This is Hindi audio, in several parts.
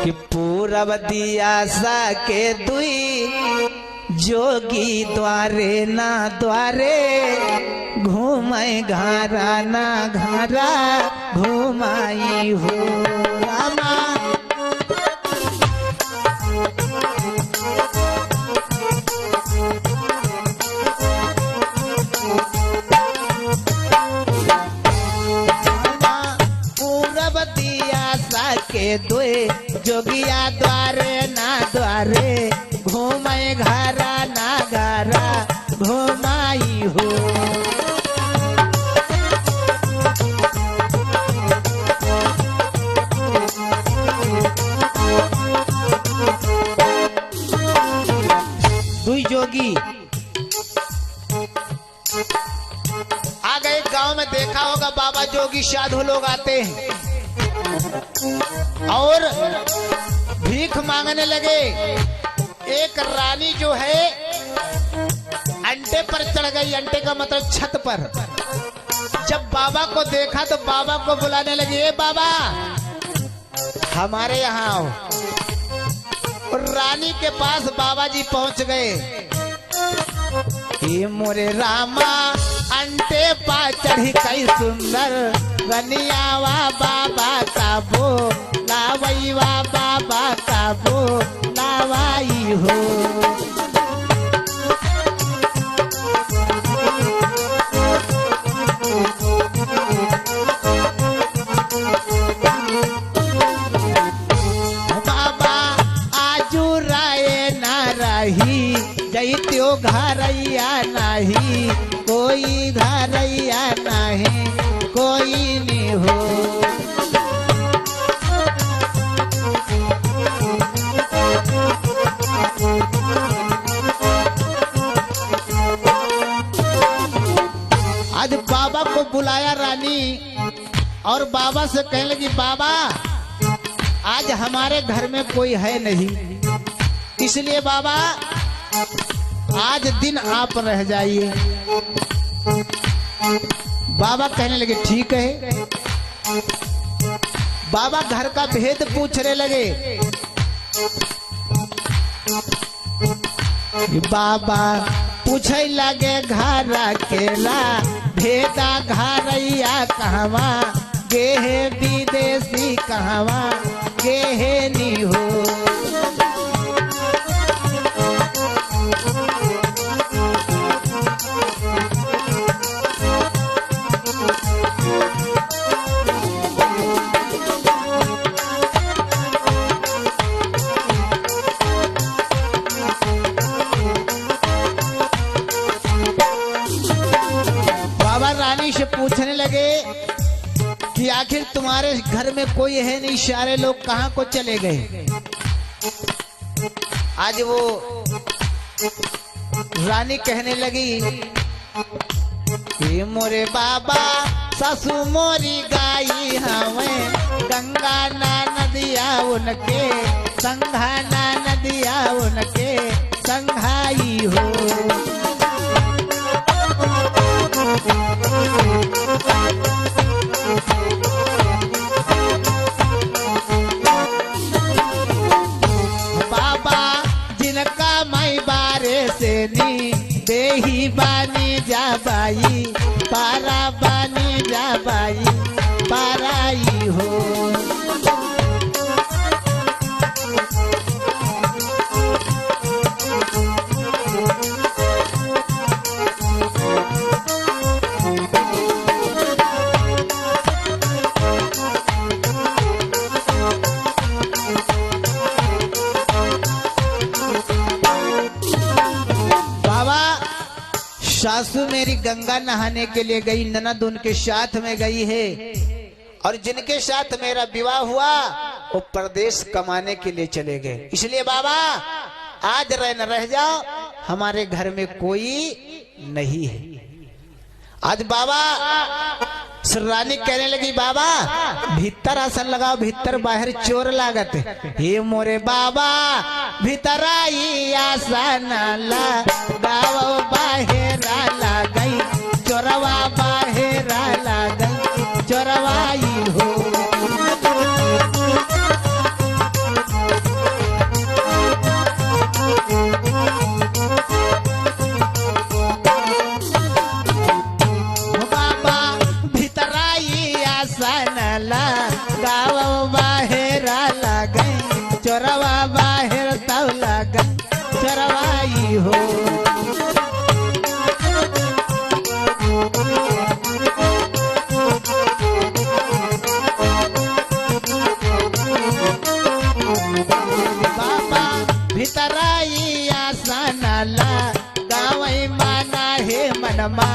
कि पूरब दिया सा के दुई जोगी द्वारे ना द्वारे घूमाए घारा ना घारा घुमाई हो रामा। पूरब दिया सा के दुए जोगिया द्वारे ना द्वारे घूमाए घारा ना घारा घुमाई हो। दुई जोगी आ गए गांव में, देखा होगा बाबा जोगी साधु लोग आते हैं और भीख मांगने लगे। एक रानी जो है अंटे पर चढ़ गई, अंटे का मतलब छत पर। जब बाबा को देखा तो बाबा को बुलाने लगी, ए बाबा हमारे यहाँ आओ। और रानी के पास बाबा जी पहुंच गए। ये मोरे रामा अंटे पा चढ़ी कई सुंदर रनियावा बाबा का बो लावैवा बाबा का बो लावाई हो। बाबा आजू राय ना रही जैत्यो घरैया नहीं, कोई घरैया नहीं कोई नहीं हो। आज बाबा को बुलाया रानी और बाबा से कहने लगी, बाबा आज हमारे घर में कोई है नहीं, इसलिए बाबा आज दिन आप रह जाइए। बाबा कहने लगे ठीक है। बाबा घर का भेद पूछने लगे। बाबा पूछे लगे घर अकेला भेदा घरैया कहवा गेहे विदेशी कहवा गेहे नी हो। रानी से पूछने लगे कि आखिर तुम्हारे घर में कोई है नहीं, सारे लोग कहाँ को चले गए। आज वो रानी कहने लगी कि मोरे बाबा ससु मोरी गाई हमें गंगा ना नदिया उनके संघा ना नदिया उनके संघाई हो। बाबा जिनका मई बारे से नी देही बानी जाबाई पारा बानी जाबाई पाराई हो। सासू मेरी गंगा नहाने के लिए गई, ननद उनके साथ में गई है और जिनके साथ मेरा विवाह हुआ वो परदेश कमाने के लिए चले गए। इसलिए बाबा आज रह जाओ, हमारे घर में कोई नहीं है। आज बाबा रानी कहने लगी, बाबा भीतर आसन लगाओ, भीतर बाहर चोर लागत। हे मोरे बाबा भीतर आई आसन लगाओ, बाहर लागई चोरवा बाहर लागई चोरवाई हो। मनमा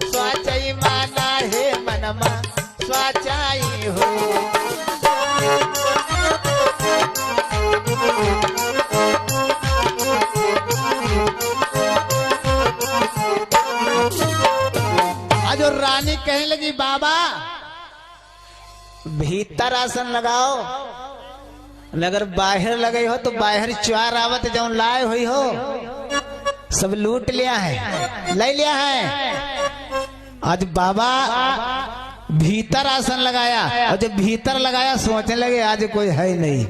स्वाचाई माना है मनमा स्वाचाई हो। आज और रानी कहने लगी बाबा भीतर आसन लगाओ, अगर बाहर लगे हो तो बाहर चार आवत जो लाए हुई हो सब लूट लिया है, ले लिया है। आज बाबा भीतर आसन लगाया और जब भीतर लगाया सोचने लगे आज कोई है नहीं,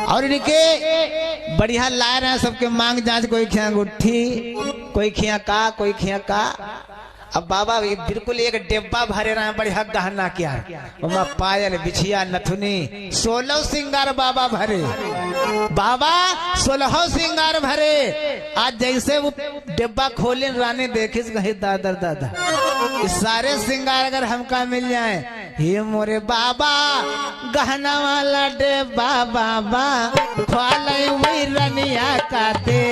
और इनके बढ़िया लाए रहे सबके मांग जांच, कोई खिया गुट्ठी, कोई खिया का, कोई खिया का। अब बाबा बिल्कुल एक डिब्बा भरे रहे बढ़िया गहना क्या, पायल बिछिया नथुनी 16 श्रृंगार बाबा भरे, बाबा 16 श्रृंगार भरे। आज जैसे वो डिब्बा खोले रानी देखी कहे दादा दादा इस सारे श्रृंगार अगर हमका मिल जाए, हे मोरे बाबा गहना वाला डिब्बा बाबा खाले वही रनिया का दे,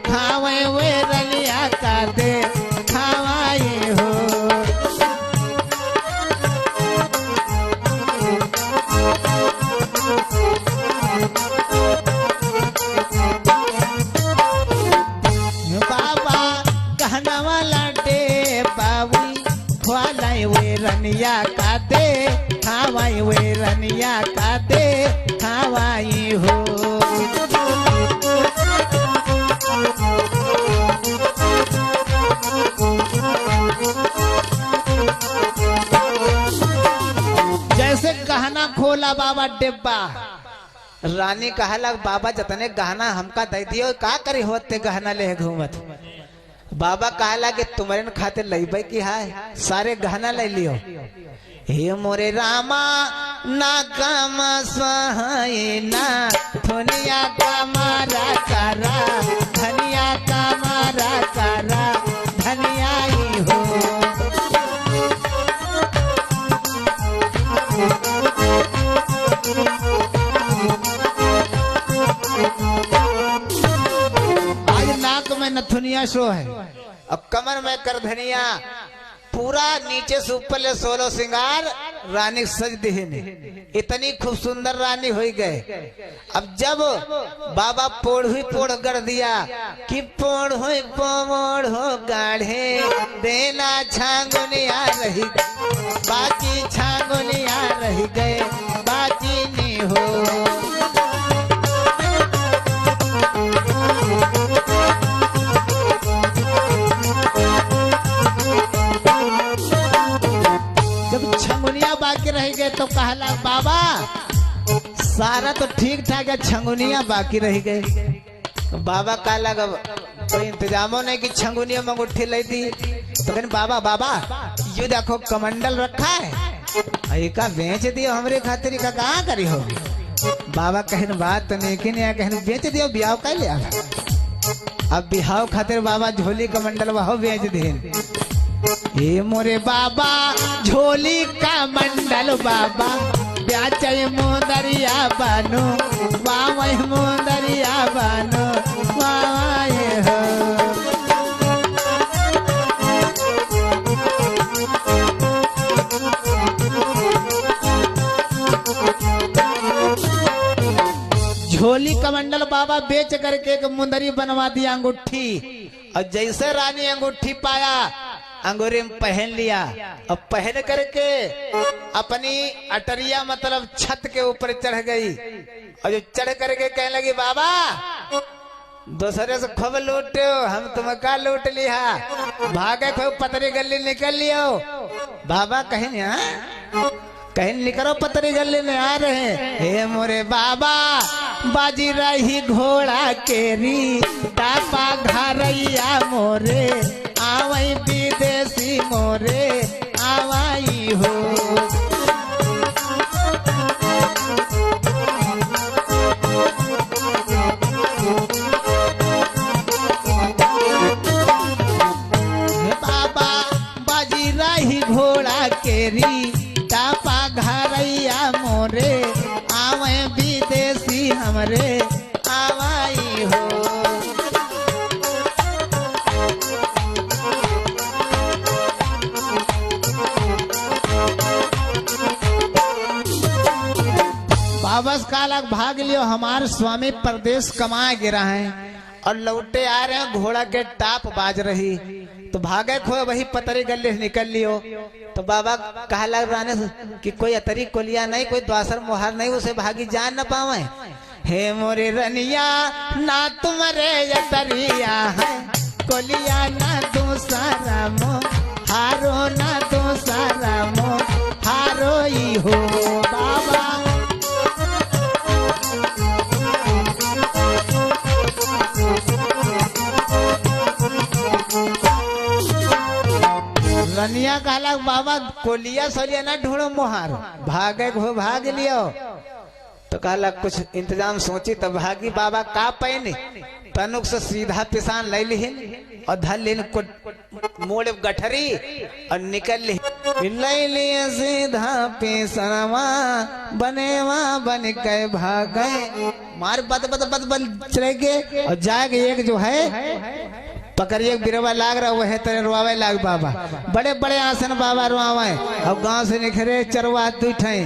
खावे वे रनिया का दे खावाए हो। बाबा कहना वाला डे बाबू खावाए वे रनिया का दे, खावाए वे रनिया का दे खावाई हो। जैसे गहना खोला बाबा डिब्बा, रानी कहला बाबा जतने गहना हमका दे दियो का करी होते गहना ले घूमत। बाबा कहला कि तुम्हारे खातिर लईबे की है, सारे गहना ले लियो। हे मोरे रामा ना काम सहाय ना धनिया का मारा करा, धनिया का मारा करा धनिया ही हो। आज नाक में नथुनिया शो है, अब कमर में कर धनिया, पूरा नीचे से ऊपर ले 16 श्रृंगार रानी सज दिहने, इतनी खूब सुंदर रानी हो गए। अब जब बाबा पोड़ हुई पोड़ कर दिया कि पोड़ हुई पोड़ हो गाढ़े देना छांगुनिया रही, बाकी छांगुनिया रह गए बाकी नहीं हो। छंगुनिया बाकी रह गए तो कहला बाबा सारा तो ठीक ठाक है, छंगुनिया बाकी रह गए। तो बाबा कहला कोई इंतजामो नहीं कि छंगुनिया में अंगूठी ले दी, तो कहने बाबा बाबा ये देखो कमंडल रखा है, का बेच दियो हमरे खातिर का कहाँ करी हो। बाबा कहने बात तो नहीं कि नहीं, कहने बेच दियो ब्याह का लिया। अब ब्याह खातिर बाबा झोली कमंडल वह बेच दे। हे मोरे बाबा झोली का मंडल बाबा ब्याचे मोदरिया बानो, वाह मोदरिया बानो वाह हो। झोली कमंडल बाबा बेच करके एक मुंदरी बनवा दिया अंगूठी, और जैसे रानी अंगूठी पाया अंगूरी में पहन लिया। अब पहन करके अपनी अटरिया मतलब छत के ऊपर चढ़ गई, और जो चढ़ करके कहने लगी बाबा दूसरे से खूब लूटो, हम तुमका लूट लिया, भागे खूब पतरी गली निकल लियो। बाबा कहीं निकलो पतरी गली में आ रहे। हे मोरे बाबा बाजी रही घोड़ा केरी डापा घरैया मोरे आवई विदेशी मोरे आवाई हो। बाबा बाजी रही घोड़ा केरी डापा घरैया मोरे आवे विदेशी हमरे आवाई हो। कहला भाग लियो, हमारे स्वामी परदेश कमाए गिरा है और लौटे आ रहे हैं, घोड़ा के टाप बाज रही तो भागे खो वही पतरी गले निकल लियो। तो बाबा कहला राने कि कोई अतरी कोलिया नहीं, कोई द्वासर मोहर नहीं, उसे भागी जान न पावे। हे मोरे रनिया ना तुम्हारे अतरिया है, कोलिया ना दूसरा मो हारो, ना दूसरा मो हारो ही हो बाबा। रनिया कहला बाबा कोलिया सोलिया ना ढूंढो मोहार, भागे हो भाग लियो। तो कहला कुछ इंतजाम सोची तब भागी। बाबा का पैने तनुक से सीधा पिसान ले लिहिन और धर लेन मोड़ गठरी और निकल ले लिए सीधा पिसनवा, बनेवा बन के भागे। मार बद बद बद बद चले गए और जाके एक जो है पकड़िए बिरवा लाग रहा वह तेरे रुआवे लाग। बाबा बड़े बड़े आसन बाबा रुआवे, अब गांव से निखरे चरवा दुठे।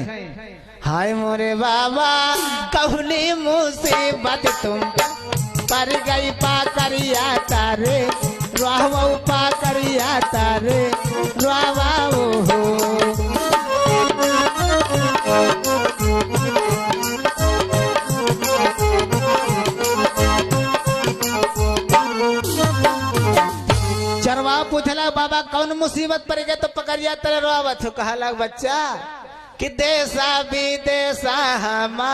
हाय मोरे बाबा कहली मुसीबत तुम पर गई पा करिया तारे, रुआवा पा करिया तारे रुआवा हो। चरवा पूछला बाबा कौन मुसीबत पड़ गए तो पकड़िया तेरे रुआवत हो। कहला बच्चा कि देसा विदेसा हमा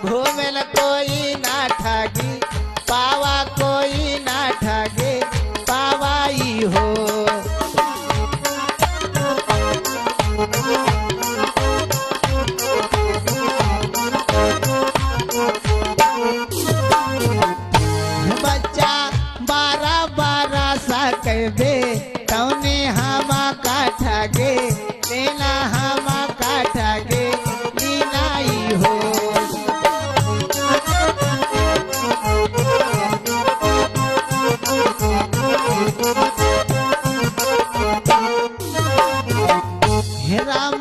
घूमे न कोई ना ठागी, पावा कोई ना ठागे पावाई हो। बच्चा 12-12 सा कहबे कौने हमा का ठागे, लेना हमा का ठागे लीनाई हो। राम